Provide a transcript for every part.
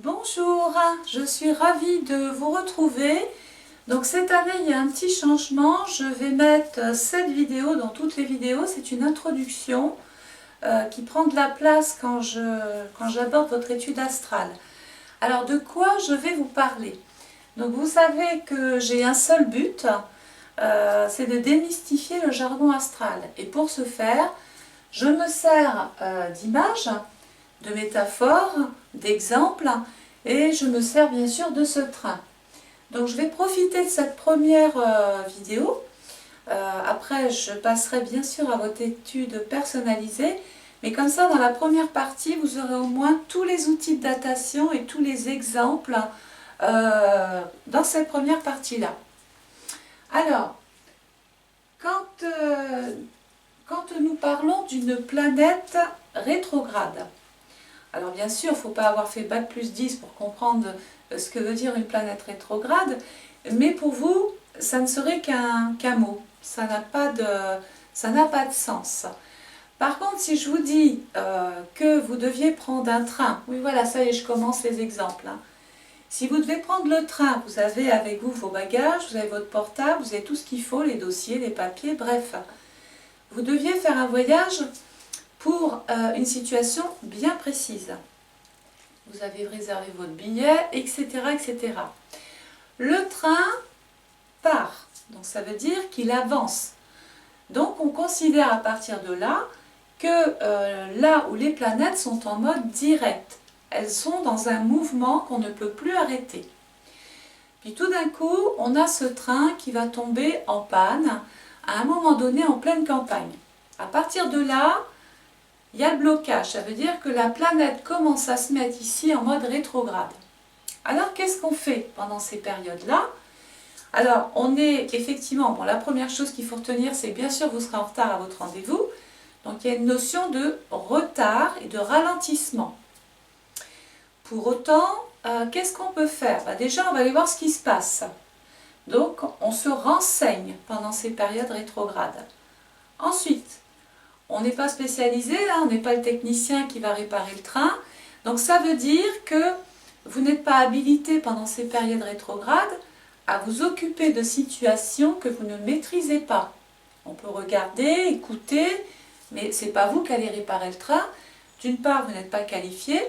Bonjour, je suis ravie de vous retrouver. Donc cette année il y a un petit changement, je vais mettre cette vidéo dans toutes les vidéos, c'est une introduction qui prend de la place quand j'aborde votre étude astrale. Alors de quoi je vais vous parler? Donc vous savez que j'ai un seul but, c'est de démystifier le jargon astral. Et pour ce faire, je me sers d'images, de métaphores, d'exemples, et je me sers bien sûr de ce train. Donc je vais profiter de cette première vidéo. Après je passerai bien sûr à votre étude personnalisée, mais comme ça dans la première partie vous aurez au moins tous les outils de datation et tous les exemples dans cette première partie-là. Alors, quand nous parlons d'une planète rétrograde, alors bien sûr, il ne faut pas avoir fait Bac+10 pour comprendre ce que veut dire une planète rétrograde, mais pour vous, ça ne serait qu'un mot, ça n'a pas de sens. Par contre, si je vous dis que vous deviez prendre un train, oui voilà, ça y est, je commence les exemples. Si vous devez prendre le train, vous avez avec vous vos bagages, vous avez votre portable, vous avez tout ce qu'il faut, les dossiers, les papiers, bref. Vous deviez faire un voyage pour une situation bien précise. Vous avez réservé votre billet, etc., etc. Le train part, donc ça veut dire qu'il avance. Donc on considère à partir de là que là où les planètes sont en mode direct, elles sont dans un mouvement qu'on ne peut plus arrêter. Puis tout d'un coup, on a ce train qui va tomber en panne à un moment donné en pleine campagne. À partir de là, il y a le blocage, ça veut dire que la planète commence à se mettre ici en mode rétrograde. Alors qu'est-ce qu'on fait pendant ces périodes-là? Alors on est effectivement, bon, la première chose qu'il faut retenir, c'est bien sûr vous serez en retard à votre rendez-vous, donc il y a une notion de retard et de ralentissement. Pour autant, qu'est-ce qu'on peut faire? Déjà on va aller voir ce qui se passe. Donc on se renseigne pendant ces périodes rétrogrades. Ensuite, on n'est pas spécialisé, on n'est pas le technicien qui va réparer le train. Donc ça veut dire que vous n'êtes pas habilité pendant ces périodes rétrogrades à vous occuper de situations que vous ne maîtrisez pas. On peut regarder, écouter, mais ce n'est pas vous qui allez réparer le train. D'une part, vous n'êtes pas qualifié,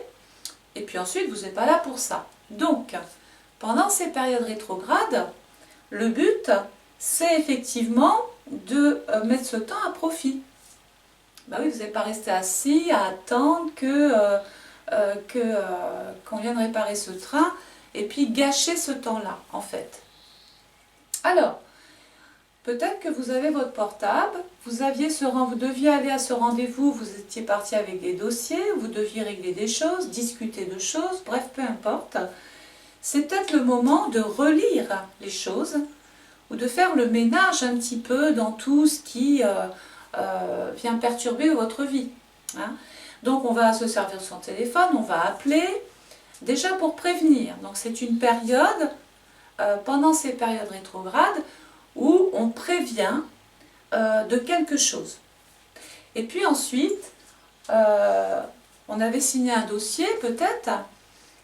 et puis ensuite, vous n'êtes pas là pour ça. Donc, pendant ces périodes rétrogrades, le but, c'est effectivement de mettre ce temps à profit. Ben oui, vous n'allez pas rester assis à attendre qu'on vienne réparer ce train et puis gâcher ce temps-là, en fait. Alors, peut-être que vous avez votre portable, vous deviez aller à ce rendez-vous, vous étiez parti avec des dossiers, vous deviez régler des choses, discuter de choses, bref, peu importe. C'est peut-être le moment de relire les choses ou de faire le ménage un petit peu dans tout ce qui vient perturber votre vie. Donc on va se servir de son téléphone, on va appeler, déjà pour prévenir. Donc c'est une période, pendant ces périodes rétrogrades, où on prévient de quelque chose. Et puis ensuite, on avait signé un dossier peut-être,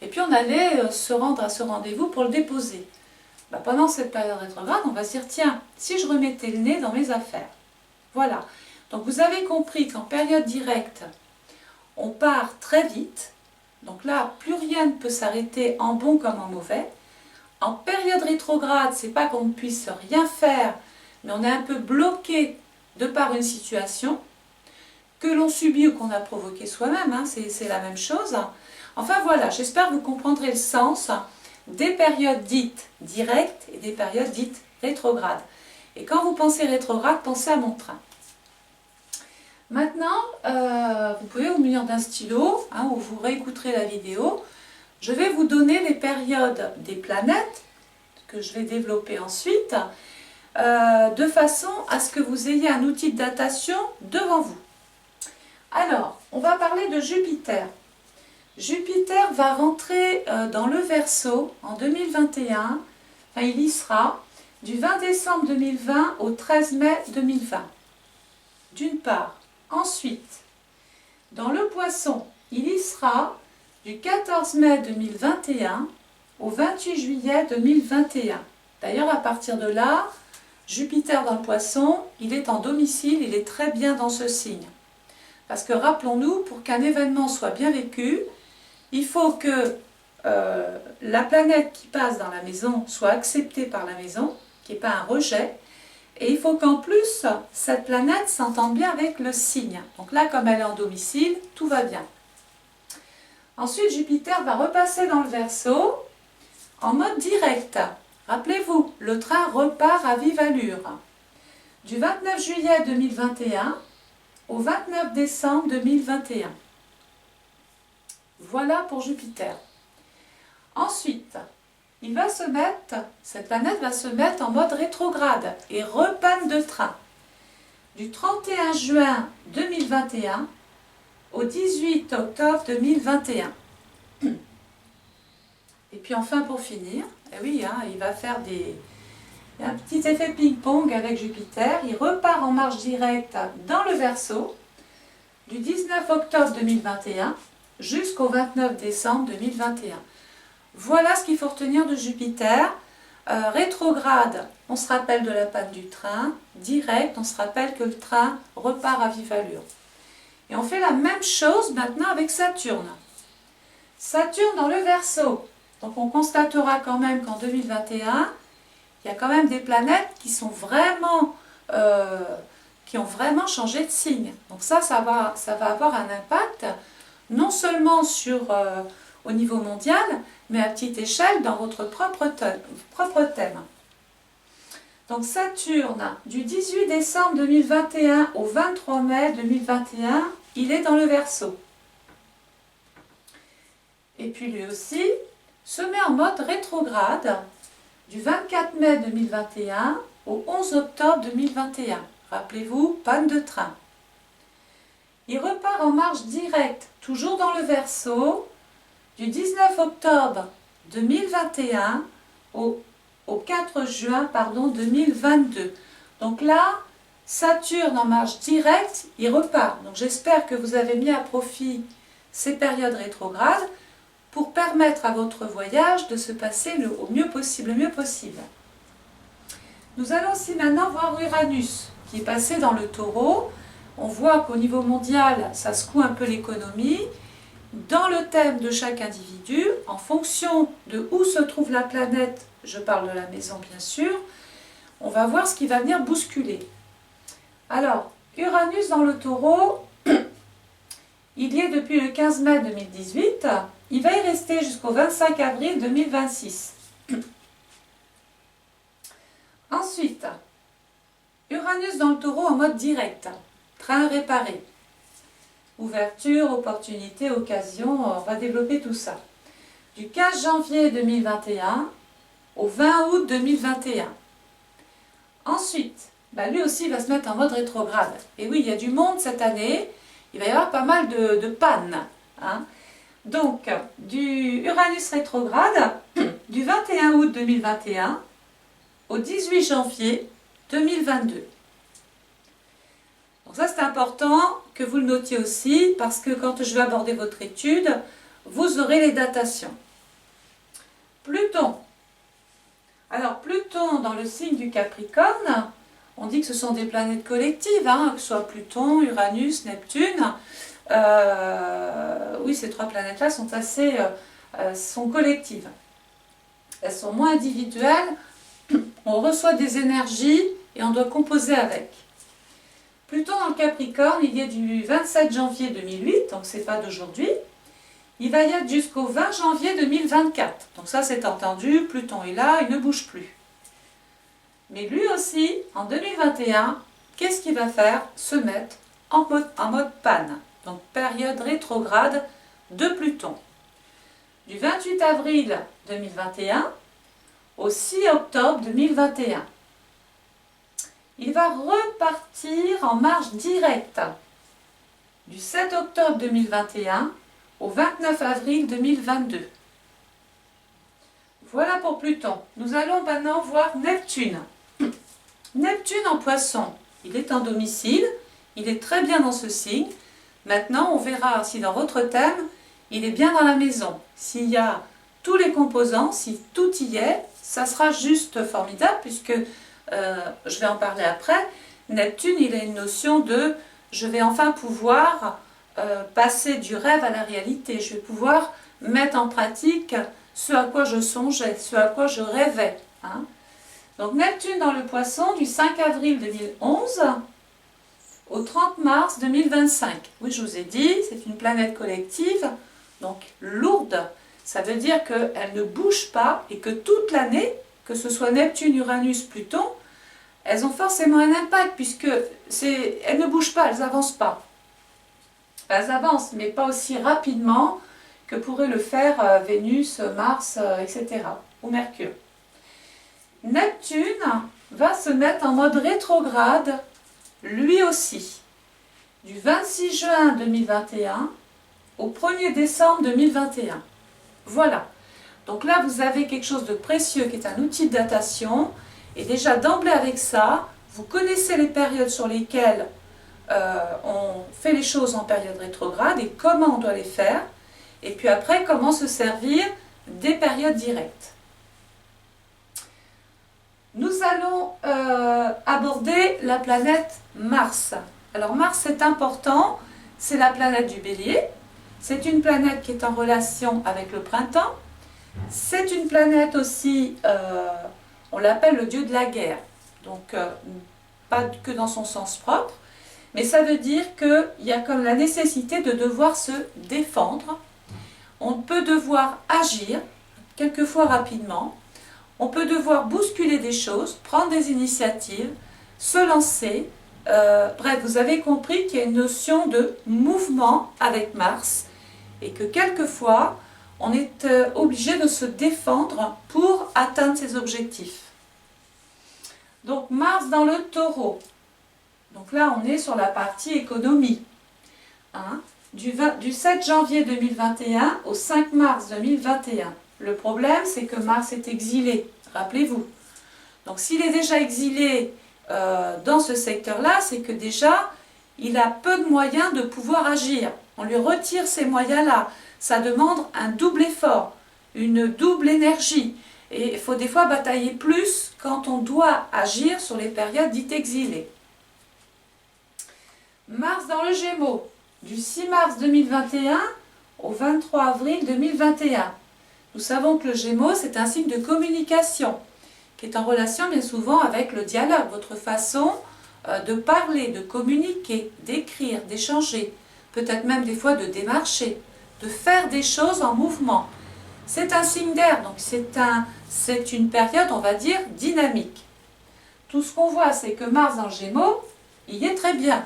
et puis on allait se rendre à ce rendez-vous pour le déposer. Pendant cette période rétrograde, on va se dire, tiens, si je remettais le nez dans mes affaires. Voilà. Donc vous avez compris qu'en période directe, on part très vite. Donc là, plus rien ne peut s'arrêter en bon comme en mauvais. En période rétrograde, c'est pas qu'on ne puisse rien faire, mais on est un peu bloqué de par une situation que l'on subit ou qu'on a provoqué soi-même, c'est la même chose. Enfin voilà, j'espère que vous comprendrez le sens des périodes dites directes et des périodes dites rétrogrades. Et quand vous pensez rétrograde, pensez à mon train. Maintenant, vous pouvez vous munir d'un stylo, ou vous réécouterez la vidéo. Je vais vous donner les périodes des planètes, que je vais développer ensuite, de façon à ce que vous ayez un outil de datation devant vous. Alors, on va parler de Jupiter. Jupiter va rentrer dans le Verseau en 2021, il y sera du 20 décembre 2020 au 13 mai 2020, d'une part. Ensuite, dans le Poisson, il y sera du 14 mai 2021 au 28 juillet 2021. D'ailleurs, à partir de là, Jupiter dans le Poisson, il est en domicile, il est très bien dans ce signe. Parce que rappelons-nous, pour qu'un événement soit bien vécu, il faut que la planète qui passe dans la maison soit acceptée par la maison, qu'il n'y ait pas un rejet, et il faut qu'en plus, cette planète s'entende bien avec le signe. Donc là, comme elle est en domicile, tout va bien. Ensuite, Jupiter va repasser dans le Verseau en mode direct. Rappelez-vous, le train repart à vive allure. Du 29 juillet 2021 au 29 décembre 2021. Voilà pour Jupiter. Ensuite, cette planète va se mettre en mode rétrograde et repanne de train. Du 31 juin 2021 au 18 octobre 2021. Et puis enfin pour finir, eh oui, il va faire un petit effet ping-pong avec Jupiter. Il repart en marche directe dans le Verseau du 19 octobre 2021 jusqu'au 29 décembre 2021. Voilà ce qu'il faut retenir de Jupiter. Rétrograde, on se rappelle de la panne du train. Direct, on se rappelle que le train repart à vive allure. Et on fait la même chose maintenant avec Saturne. Saturne dans le Verseau. Donc on constatera quand même qu'en 2021, il y a quand même des planètes qui ont vraiment changé de signe. Donc ça va avoir un impact non seulement au niveau mondial, mais à petite échelle dans votre propre thème. Donc Saturne, du 18 décembre 2021 au 23 mai 2021, il est dans le Verseau. Et puis lui aussi se met en mode rétrograde du 24 mai 2021 au 11 octobre 2021. Rappelez-vous, panne de train. Il repart en marche directe, toujours dans le Verseau, du 19 octobre 2021 au 4 juin 2022. Donc là, Saturne en marche directe, il repart. Donc j'espère que vous avez mis à profit ces périodes rétrogrades pour permettre à votre voyage de se passer le mieux possible. Nous allons aussi maintenant voir Uranus, qui est passé dans le Taureau. On voit qu'au niveau mondial, ça secoue un peu l'économie. Dans le thème de chaque individu, en fonction de où se trouve la planète, je parle de la maison bien sûr, on va voir ce qui va venir bousculer. Alors, Uranus dans le Taureau, il y est depuis le 15 mai 2018, il va y rester jusqu'au 25 avril 2026. Ensuite, Uranus dans le Taureau en mode direct, train réparé. Ouverture, opportunité, occasion, on va développer tout ça. Du 15 janvier 2021 au 20 août 2021. Ensuite, lui aussi va se mettre en mode rétrograde. Et oui, il y a du monde cette année, il va y avoir pas mal de pannes. Donc, du Uranus rétrograde, du 21 août 2021 au 18 janvier 2022. Donc ça c'est important que vous le notiez aussi parce que quand je vais aborder votre étude, vous aurez les datations. Pluton. Alors Pluton dans le signe du Capricorne, on dit que ce sont des planètes collectives, que ce soit Pluton, Uranus, Neptune. Oui, ces trois planètes-là sont collectives. Elles sont moins individuelles, on reçoit des énergies et on doit composer avec. Pluton dans le Capricorne, il y est du 27 janvier 2008, donc c'est pas d'aujourd'hui. Il va y être jusqu'au 20 janvier 2024. Donc ça c'est entendu, Pluton est là, il ne bouge plus. Mais lui aussi, en 2021, qu'est-ce qu'il va faire? Se mettre en mode panne. Donc période rétrograde de Pluton. Du 28 avril 2021 au 6 octobre 2021. Il va repartir en marche directe du 7 octobre 2021 au 29 avril 2022. Voilà pour Pluton. Nous allons maintenant voir Neptune. Neptune en Poisson, il est en domicile, il est très bien dans ce signe. Maintenant, on verra si dans votre thème, il est bien dans la maison. S'il y a tous les composants, si tout y est, ça sera juste formidable puisque, je vais en parler après, Neptune, il a une notion de « je vais enfin pouvoir passer du rêve à la réalité, je vais pouvoir mettre en pratique ce à quoi je songeais, ce à quoi je rêvais. Hein. » Donc Neptune dans le Poisson du 5 avril 2011 au 30 mars 2025. Oui, je vous ai dit, c'est une planète collective, donc lourde. Ça veut dire qu'elle ne bouge pas et que toute l'année, que ce soit Neptune, Uranus, Pluton, elles ont forcément un impact puisque elles ne bougent pas, elles n'avancent pas. Elles avancent, mais pas aussi rapidement que pourrait le faire Vénus, Mars, etc. ou Mercure. Neptune va se mettre en mode rétrograde, lui aussi, du 26 juin 2021 au 1er décembre 2021. Voilà. Donc là, vous avez quelque chose de précieux qui est un outil de datation. Et déjà d'emblée avec ça, vous connaissez les périodes sur lesquelles on fait les choses en période rétrograde et comment on doit les faire. Et puis après, comment se servir des périodes directes. Nous allons aborder la planète Mars. Alors Mars, c'est important, c'est la planète du Bélier. C'est une planète qui est en relation avec le printemps. C'est une planète aussi, on l'appelle le dieu de la guerre. Donc, pas que dans son sens propre, mais ça veut dire qu'il y a comme la nécessité de devoir se défendre. On peut devoir agir, quelquefois rapidement. On peut devoir bousculer des choses, prendre des initiatives, se lancer. Bref, vous avez compris qu'il y a une notion de mouvement avec Mars et que quelquefois, on est obligé de se défendre pour atteindre ses objectifs. Donc Mars dans le Taureau. Donc là, on est sur la partie économie. Hein, du 7 janvier 2021 au 5 mars 2021. Le problème, c'est que Mars est exilé, rappelez-vous. Donc s'il est déjà exilé dans ce secteur-là, c'est que déjà, il a peu de moyens de pouvoir agir. On lui retire ces moyens-là. Ça demande un double effort, une double énergie. Et il faut des fois batailler plus quand on doit agir sur les périodes dites exilées. Mars dans le Gémeaux, du 6 mars 2021 au 23 avril 2021. Nous savons que le Gémeaux, c'est un signe de communication, qui est en relation bien souvent avec le dialogue, votre façon de parler, de communiquer, d'écrire, d'échanger, peut-être même des fois de démarcher, de faire des choses en mouvement. C'est un signe d'air, donc c'est une période, on va dire, dynamique. Tout ce qu'on voit, c'est que Mars dans le Gémeaux, il y est très bien.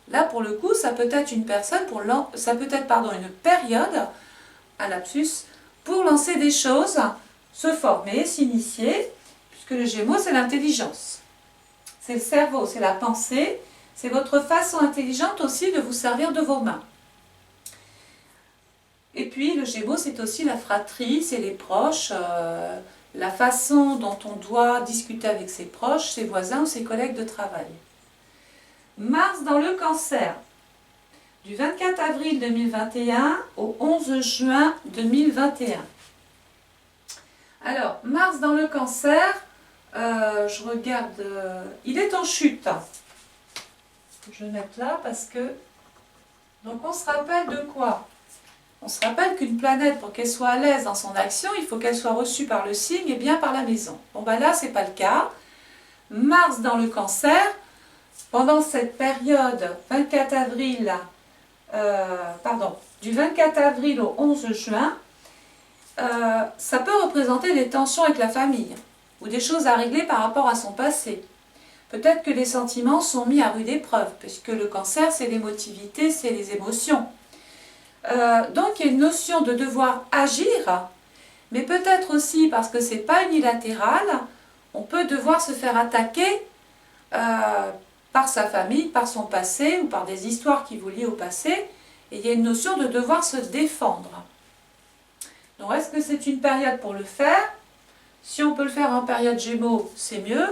Là, pour le coup, ça peut être une personne, une période, un lapsus, pour lancer des choses, se former, s'initier, puisque le Gémeaux, c'est l'intelligence. C'est le cerveau, c'est la pensée, c'est votre façon intelligente aussi de vous servir de vos mains. Et puis, le Gémeaux, c'est aussi la fratrie, c'est les proches, la façon dont on doit discuter avec ses proches, ses voisins ou ses collègues de travail. Mars dans le Cancer, du 24 avril 2021 au 11 juin 2021. Alors, Mars dans le Cancer, je regarde, il est en chute. Je vais mettre là parce que... Donc on se rappelle de quoi? On se rappelle qu'une planète, pour qu'elle soit à l'aise dans son action, il faut qu'elle soit reçue par le signe et bien par la maison. Bon ben là, ce n'est pas le cas. Mars dans le Cancer, pendant cette période du 24 avril au 11 juin, ça peut représenter des tensions avec la famille ou des choses à régler par rapport à son passé. Peut-être que les sentiments sont mis à rude épreuve, puisque le Cancer, c'est l'émotivité, c'est les émotions. Donc il y a une notion de devoir agir, mais peut-être aussi parce que ce n'est pas unilatéral, on peut devoir se faire attaquer par sa famille, par son passé ou par des histoires qui vous lient au passé, et il y a une notion de devoir se défendre. Donc est-ce que c'est une période pour le faire? Si on peut le faire en période Gémeaux, c'est mieux.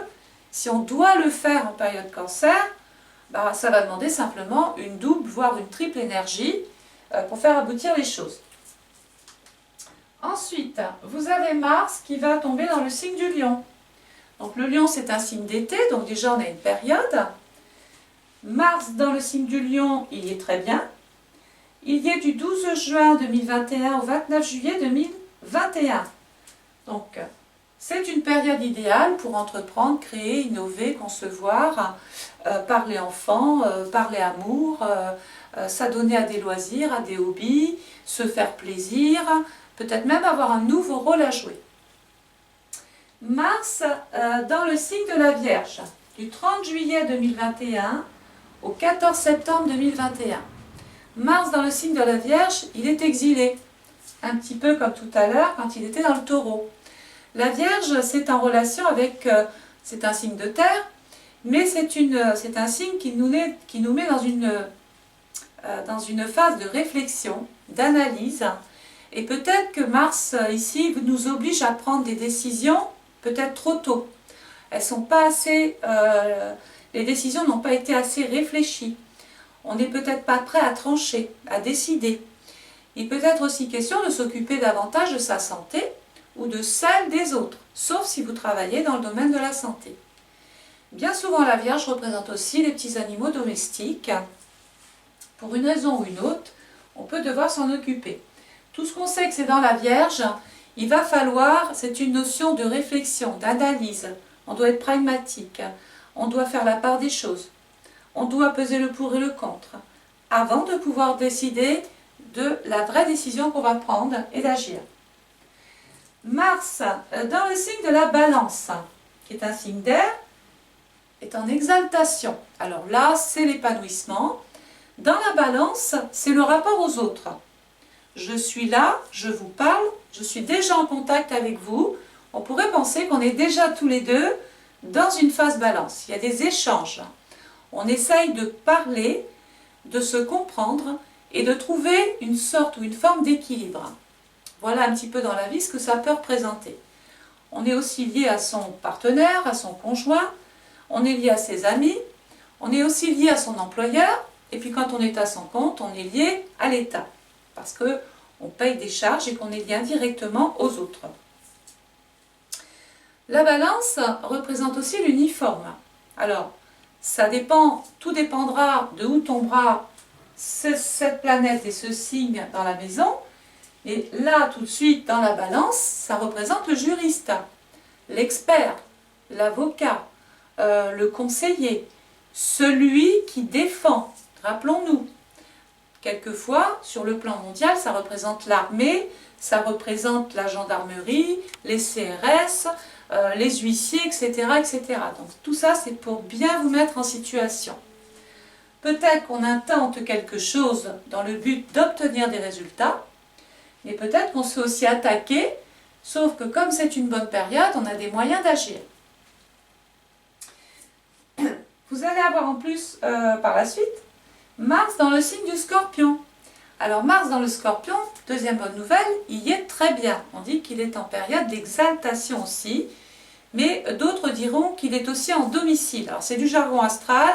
Si on doit le faire en période Cancer, ça va demander simplement une double, voire une triple énergie. pour faire aboutir les choses. Ensuite, vous avez Mars qui va tomber dans le signe du Lion. Donc le Lion, c'est un signe d'été, donc déjà on a une période. Mars dans le signe du Lion, il y est très bien. Il y est du 12 juin 2021 au 29 juillet 2021. Donc, c'est une période idéale pour entreprendre, créer, innover, concevoir, parler enfants, parler amour, s'adonner à des loisirs, à des hobbies, se faire plaisir, peut-être même avoir un nouveau rôle à jouer. Mars dans le signe de la Vierge, du 30 juillet 2021 au 14 septembre 2021. Mars dans le signe de la Vierge, il est exilé, un petit peu comme tout à l'heure quand il était dans le Taureau. La Vierge, c'est en relation avec, c'est un signe de terre, mais c'est un signe qui nous met dans une phase de réflexion, d'analyse, et peut-être que Mars, ici, nous oblige à prendre des décisions peut-être trop tôt. Elles sont pas assez, les décisions n'ont pas été assez réfléchies. On n'est peut-être pas prêt à trancher, à décider. Il peut être aussi question de s'occuper davantage de sa santé ou de celle des autres, sauf si vous travaillez dans le domaine de la santé. Bien souvent, la Vierge représente aussi les petits animaux domestiques. Pour une raison ou une autre, on peut devoir s'en occuper. Tout ce qu'on sait que c'est dans la Vierge, il va falloir, c'est une notion de réflexion, d'analyse. On doit être pragmatique, on doit faire la part des choses. On doit peser le pour et le contre, avant de pouvoir décider de la vraie décision qu'on va prendre et d'agir. Mars, dans le signe de la Balance, qui est un signe d'air, est en exaltation. Alors là, c'est l'épanouissement. Dans la Balance, c'est le rapport aux autres. Je suis là, je vous parle, je suis déjà en contact avec vous. On pourrait penser qu'on est déjà tous les deux dans une phase Balance. Il y a des échanges. On essaye de parler, de se comprendre et de trouver une sorte ou une forme d'équilibre. Voilà un petit peu dans la vie ce que ça peut représenter. On est aussi lié à son partenaire, à son conjoint, on est lié à ses amis, on est aussi lié à son employeur, et puis quand on est à son compte, on est lié à l'État, parce qu'on paye des charges et qu'on est lié indirectement aux autres. La Balance représente aussi l'uniforme. Alors, ça dépend, tout dépendra de où tombera cette planète et ce signe dans la maison. Et là, tout de suite, dans la Balance, ça représente le juriste, l'expert, l'avocat, le conseiller, celui qui défend. Rappelons-nous, quelquefois, sur le plan mondial, ça représente l'armée, ça représente la gendarmerie, les CRS, les huissiers, etc., etc. Donc tout ça, c'est pour bien vous mettre en situation. Peut-être qu'on intente quelque chose dans le but d'obtenir des résultats, mais peut-être qu'on se fait aussi attaquer, sauf que comme c'est une bonne période, on a des moyens d'agir. Vous allez avoir en plus, par la suite, Mars dans le signe du Scorpion. Alors Mars dans le Scorpion, deuxième bonne nouvelle, il y est très bien. On dit qu'il est en période d'exaltation aussi, mais d'autres diront qu'il est aussi en domicile. Alors c'est du jargon astral,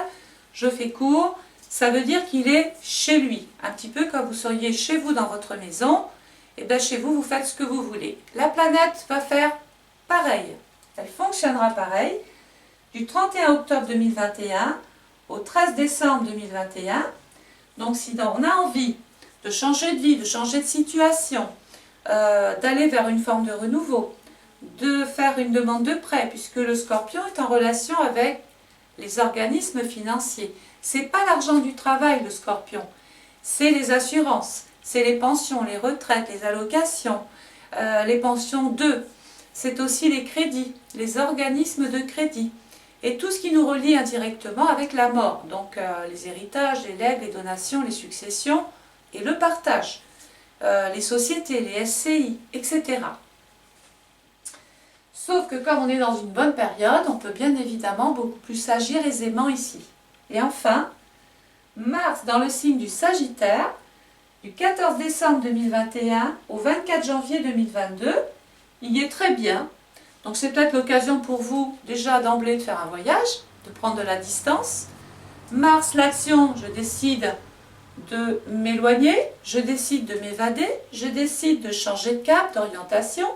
je fais court, ça veut dire qu'il est chez lui. Un petit peu comme vous seriez chez vous dans votre maison, et bien chez vous, vous faites ce que vous voulez. La planète va faire pareil, elle fonctionnera pareil, du 31 octobre 2021 au 13 décembre 2021. Donc si on a envie de changer de vie, de changer de situation, d'aller vers une forme de renouveau, de faire une demande de prêt, puisque le Scorpion est en relation avec les organismes financiers. C'est pas l'argent du travail, le Scorpion, c'est les assurances, c'est les pensions, les retraites, les allocations, les pensions d'eux, c'est aussi les crédits, les organismes de crédit, et tout ce qui nous relie indirectement avec la mort, donc les héritages, les legs, les donations, les successions et le partage, les sociétés, les SCI, etc. Sauf que comme on est dans une bonne période, on peut bien évidemment beaucoup plus agir aisément ici. Et enfin, Mars dans le signe du Sagittaire, du 14 décembre 2021 au 24 janvier 2022, il y est très bien. Donc c'est peut-être l'occasion pour vous déjà d'emblée de faire un voyage, de prendre de la distance. Mars, l'action, je décide de m'éloigner, je décide de m'évader, je décide de changer de cap, d'orientation.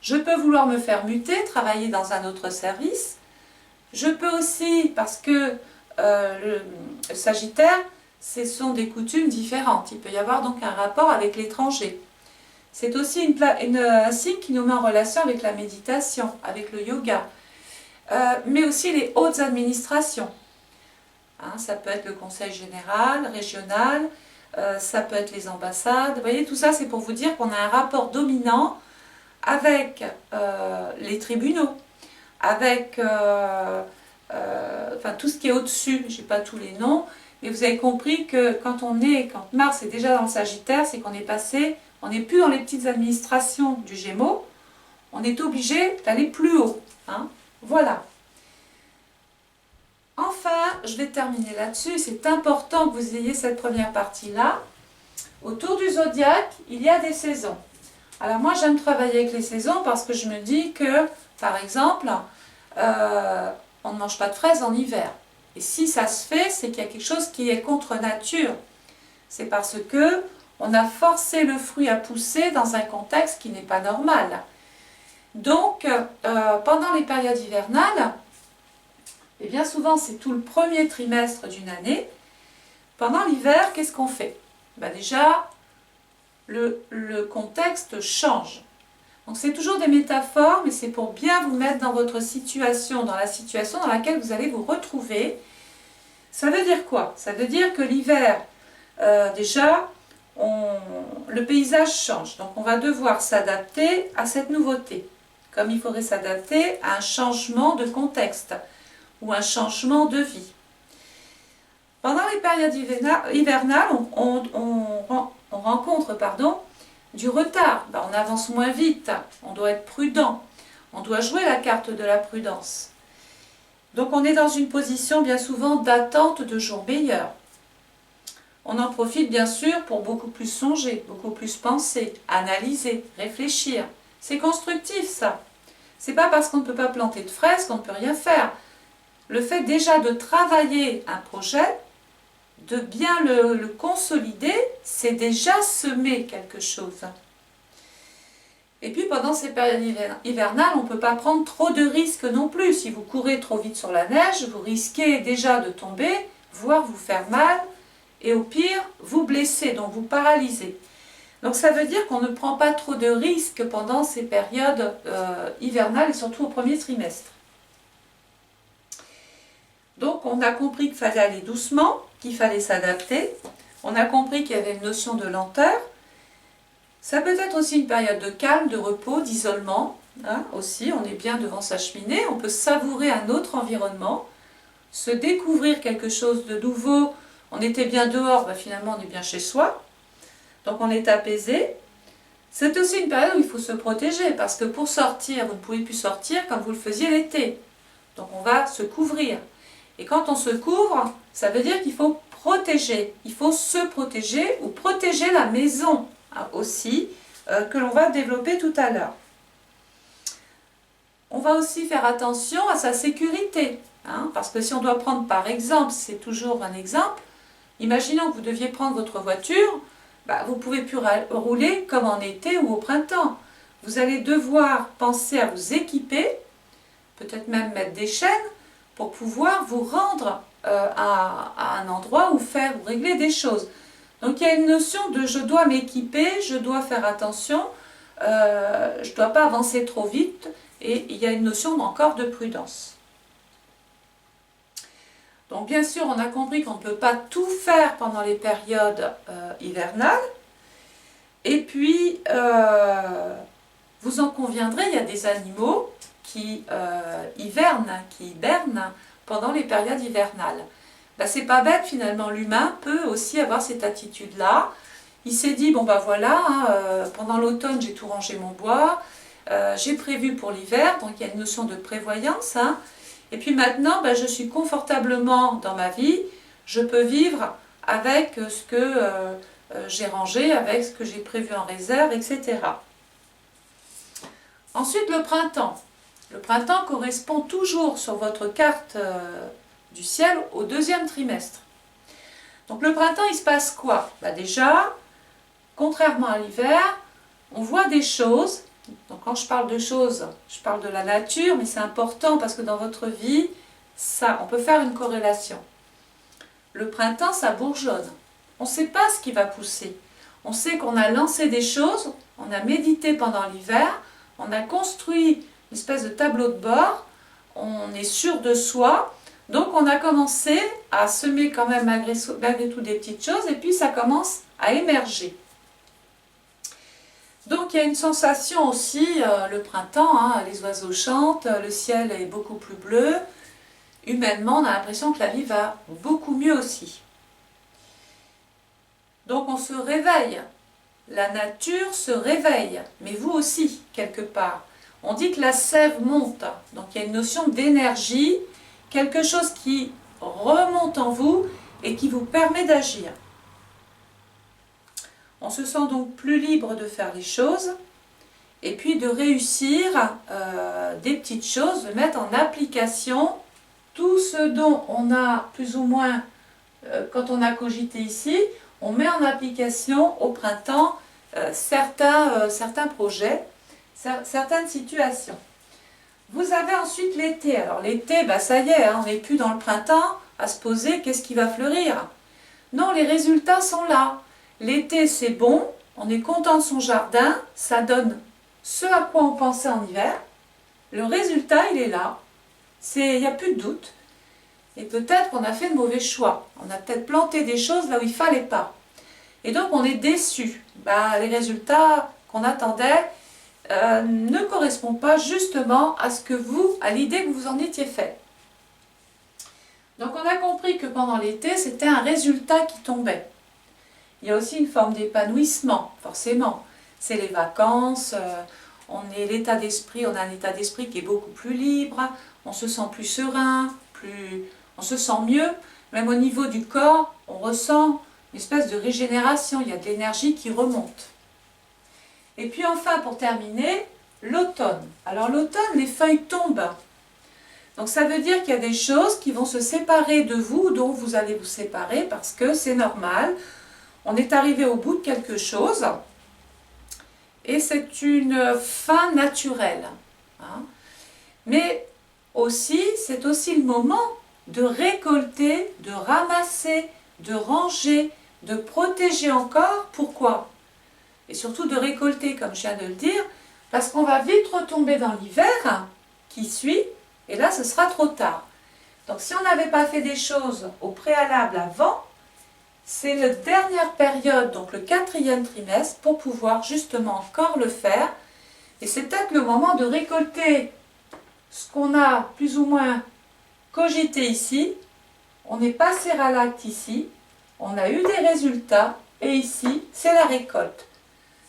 Je peux vouloir me faire muter, travailler dans un autre service. Je peux aussi, parce que le Sagittaire, ce sont des coutumes différentes. Il peut y avoir donc un rapport avec l'étranger. C'est aussi un signe qui nous met en relation avec la méditation, avec le yoga, mais aussi les hautes administrations. Hein, ça peut être le conseil général, régional, ça peut être les ambassades. Vous voyez, tout ça, c'est pour vous dire qu'on a un rapport dominant avec les tribunaux, avec enfin, tout ce qui est au-dessus. Je n'ai pas tous les noms, mais vous avez compris que quand Mars est déjà dans le Sagittaire, c'est qu'on est passé, on n'est plus dans les petites administrations du Gémeaux, on est obligé d'aller plus haut. Hein, voilà. Enfin, je vais terminer là-dessus. C'est important que vous ayez cette première partie-là. Autour du zodiaque, il y a des saisons. Alors moi, j'aime travailler avec les saisons parce que je me dis que, par exemple, on ne mange pas de fraises en hiver. Et si ça se fait, c'est qu'il y a quelque chose qui est contre nature. C'est parce que on a forcé le fruit à pousser dans un contexte qui n'est pas normal. Donc, pendant les périodes hivernales, et bien souvent c'est tout le premier trimestre d'une année, pendant l'hiver, qu'est-ce qu'on fait? Ben déjà, le contexte change. Donc c'est toujours des métaphores, mais c'est pour bien vous mettre dans votre situation, dans la situation dans laquelle vous allez vous retrouver. Ça veut dire quoi? Ça veut dire que l'hiver, déjà, le paysage change. Donc on va devoir s'adapter à cette nouveauté, comme il faudrait s'adapter à un changement de contexte ou un changement de vie. Pendant les périodes hivernales, on rencontre du retard. On avance moins vite, on doit être prudent, on doit jouer la carte de la prudence. Donc on est dans une position bien souvent d'attente de jours meilleurs. On en profite bien sûr pour beaucoup plus songer, beaucoup plus penser, analyser, réfléchir. C'est constructif ça. C'est pas parce qu'on ne peut pas planter de fraises qu'on ne peut rien faire. Le fait déjà de travailler un projet, de bien le consolider, c'est déjà semer quelque chose. Et puis pendant ces périodes hivernales, on ne peut pas prendre trop de risques non plus. Si vous courez trop vite sur la neige, vous risquez déjà de tomber, voire vous faire mal, et au pire, vous blesser, donc vous paralyser. Donc ça veut dire qu'on ne prend pas trop de risques pendant ces périodes hivernales, et surtout au premier trimestre. Donc on a compris qu'il fallait aller doucement, qu'il fallait s'adapter. On a compris qu'il y avait une notion de lenteur. Ça peut être aussi une période de calme, de repos, d'isolement. Hein, aussi, on est bien devant sa cheminée. On peut savourer un autre environnement, se découvrir quelque chose de nouveau. On était bien dehors, finalement on est bien chez soi. Donc on est apaisé. C'est aussi une période où il faut se protéger, parce que pour sortir, vous ne pouvez plus sortir comme vous le faisiez l'été. Donc on va se couvrir. Et quand on se couvre, ça veut dire qu'il faut protéger. Il faut se protéger ou protéger la maison aussi, que l'on va développer tout à l'heure. On va aussi faire attention à sa sécurité. Hein, parce que si on doit prendre par exemple, c'est toujours un exemple, imaginons que vous deviez prendre votre voiture, vous ne pouvez plus rouler comme en été ou au printemps. Vous allez devoir penser à vous équiper, peut-être même mettre des chaînes, pour pouvoir vous rendre à un endroit où régler des choses. Donc il y a une notion de je dois m'équiper, je dois faire attention, je ne dois pas avancer trop vite, et il y a une notion encore de prudence. Donc bien sûr, on a compris qu'on ne peut pas tout faire pendant les périodes hivernales, et puis vous en conviendrez, il y a des animaux qui hibernent pendant les périodes hivernales. C'est pas bête finalement, l'humain peut aussi avoir cette attitude-là. Il s'est dit, voilà, pendant l'automne j'ai tout rangé mon bois, j'ai prévu pour l'hiver, donc il y a une notion de prévoyance. Et puis maintenant, je suis confortablement dans ma vie, je peux vivre avec ce que j'ai rangé, avec ce que j'ai prévu en réserve, etc. Ensuite, le printemps. Le printemps correspond toujours sur votre carte du ciel au deuxième trimestre. Donc le printemps, il se passe quoi? Bah déjà, contrairement à l'hiver, on voit des choses. Donc quand je parle de choses, je parle de la nature, mais c'est important parce que dans votre vie, ça, on peut faire une corrélation. Le printemps, ça bourgeonne. On ne sait pas ce qui va pousser. On sait qu'on a lancé des choses, on a médité pendant l'hiver, on a construit une espèce de tableau de bord, on est sûr de soi, donc on a commencé à semer quand même malgré tout des petites choses, et puis ça commence à émerger. Donc il y a une sensation aussi, le printemps, hein, les oiseaux chantent, le ciel est beaucoup plus bleu. Humainement, on a l'impression que la vie va beaucoup mieux aussi. Donc on se réveille, la nature se réveille, mais vous aussi, quelque part. On dit que la sève monte, donc il y a une notion d'énergie, quelque chose qui remonte en vous et qui vous permet d'agir. On se sent donc plus libre de faire les choses et puis de réussir des petites choses, de mettre en application tout ce dont on a plus ou moins, quand on a cogité ici, on met en application au printemps certains projets, certaines situations. Vous avez ensuite l'été. Alors l'été, bah ça y est, hein, on n'est plus dans le printemps à se poser qu'est-ce qui va fleurir. Non, les résultats sont là. L'été, c'est bon, on est content de son jardin, ça donne ce à quoi on pensait en hiver. Le résultat, il est là. Il n'y a plus de doute. Et peut-être qu'on a fait de mauvais choix. On a peut-être planté des choses là où il ne fallait pas. Et donc, on est déçu. Bah, les résultats qu'on attendait ne correspondent pas justement à l'idée que vous en étiez fait. Donc, on a compris que pendant l'été, c'était un résultat qui tombait. Il y a aussi une forme d'épanouissement, forcément. C'est les vacances, on a un état d'esprit qui est beaucoup plus libre, on se sent plus serein, on se sent mieux. Même au niveau du corps, on ressent une espèce de régénération, il y a de l'énergie qui remonte. Et puis enfin, pour terminer, l'automne. Alors l'automne, les feuilles tombent. Donc ça veut dire qu'il y a des choses qui vont se séparer de vous, dont vous allez vous séparer parce que c'est normal. On est arrivé au bout de quelque chose et c'est une fin naturelle. Hein. Mais aussi, c'est aussi le moment de récolter, de ramasser, de ranger, de protéger encore. Pourquoi? Et surtout de récolter, comme je viens de le dire, parce qu'on va vite retomber dans l'hiver qui suit, et là ce sera trop tard. Donc si on n'avait pas fait des choses au préalable avant, c'est la dernière période, donc le 4e trimestre, pour pouvoir justement encore le faire. Et c'est peut-être le moment de récolter ce qu'on a plus ou moins cogité ici. On est passé à l'acte ici, on a eu des résultats, et ici, c'est la récolte.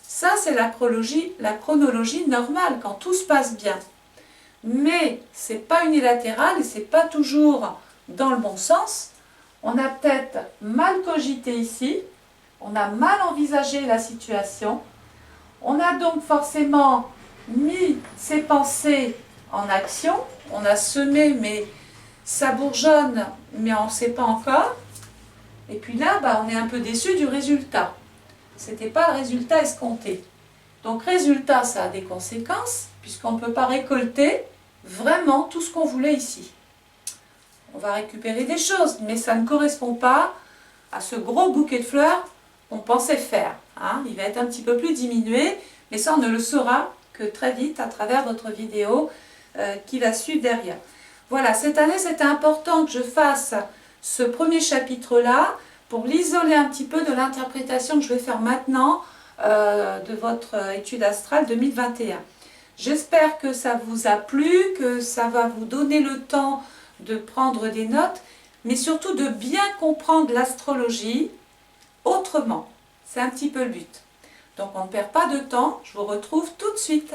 Ça, c'est la chronologie normale, quand tout se passe bien. Mais ce n'est pas unilatéral et ce n'est pas toujours dans le bon sens. On a peut-être mal cogité ici, on a mal envisagé la situation, on a donc forcément mis ses pensées en action, on a semé mais ça bourgeonne mais on ne sait pas encore, et puis là bah, on est un peu déçu du résultat, ce n'était pas le résultat escompté. Donc résultat ça a des conséquences puisqu'on ne peut pas récolter vraiment tout ce qu'on voulait ici. On va récupérer des choses, mais ça ne correspond pas à ce gros bouquet de fleurs qu'on pensait faire. Hein. Il va être un petit peu plus diminué, mais ça on ne le saura que très vite à travers votre vidéo qui va suivre derrière. Voilà, cette année c'était important que je fasse ce premier chapitre-là pour l'isoler un petit peu de l'interprétation que je vais faire maintenant de votre étude astrale 2021. J'espère que ça vous a plu, que ça va vous donner le temps de prendre des notes, mais surtout de bien comprendre l'astrologie autrement. C'est un petit peu le but. Donc on ne perd pas de temps, je vous retrouve tout de suite.